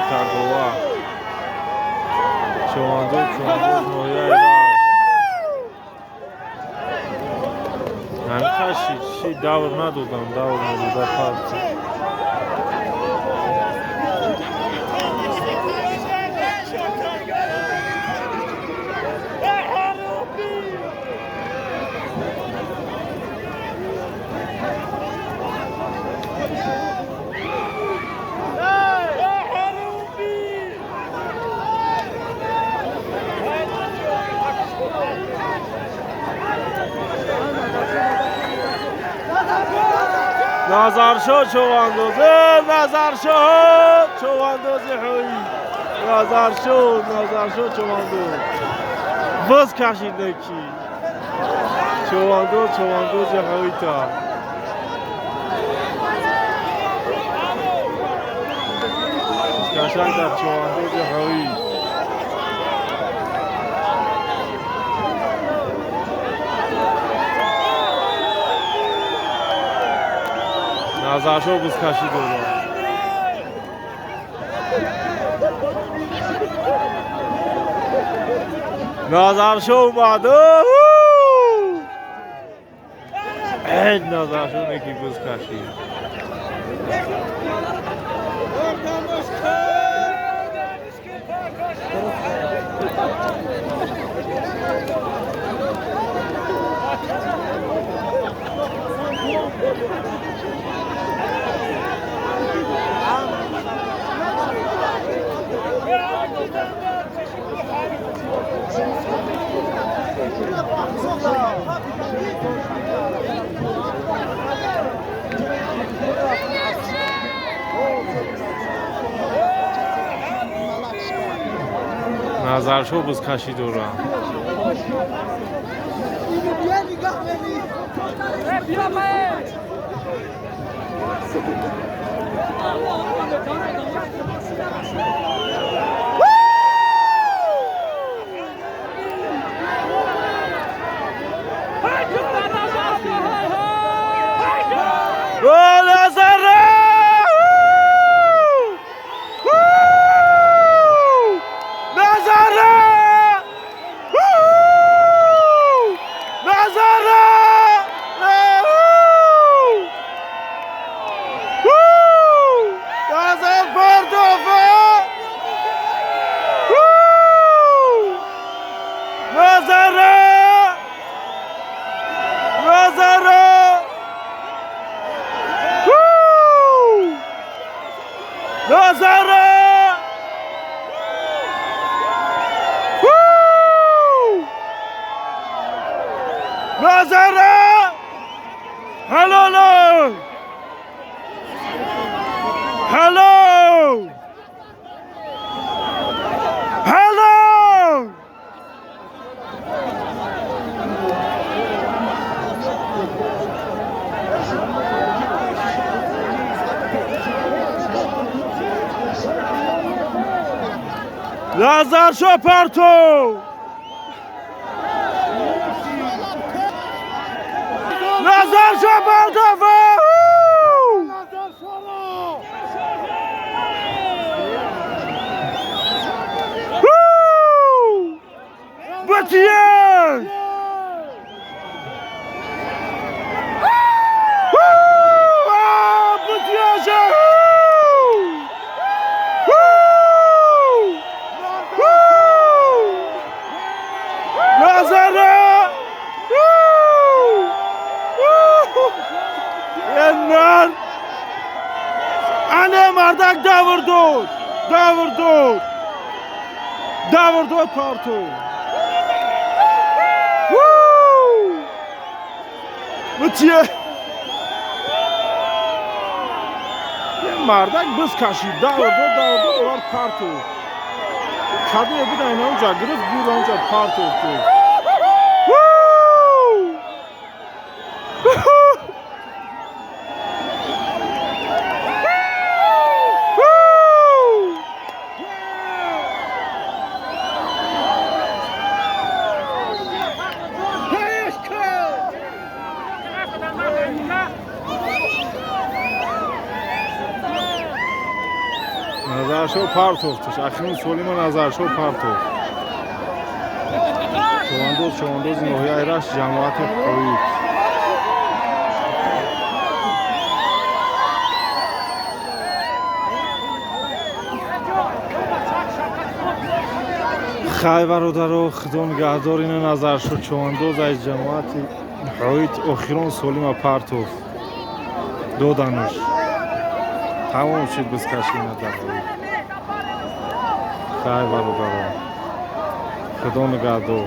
Pitagora. Çoğandı Noyay var. Hemkaşi davr nadodam, davr nadoda parti. نظر شو چواندوزه نظر شو چواندوزه هایی نظر شو چواندوز بز کشیده کی چواندوزه هایی تا کشنگ در چواندوزه هایی نظر شو بز کشیده نظر شو اومده این نظر شو نکی بز کشید نظر شو بز کشید رو نظر شو پرتو نظر شو پرتو بطیه نظره Yenler. Anne Mardak davurdu. Davurdu. Davurdu Porto. Mıçıya. Mardak bız kaşıyı davurdu var Porto. Kadıya bir tane olacak, gırıp bir olacak Porto. Nazarşov Partov'tur. Akşamın Soliman Nazarşov Partov. Çoğundoz Nohi Ayraş Cemaati Koyut. Хайвародаро Худон Гаҳдорина Назаршов Çoğundoz ay Cemaati Koyut Oxiron Solima Partov. Dodanush. Tamam şid biz kaşina da. Хайвародаро Худон Гаҳдор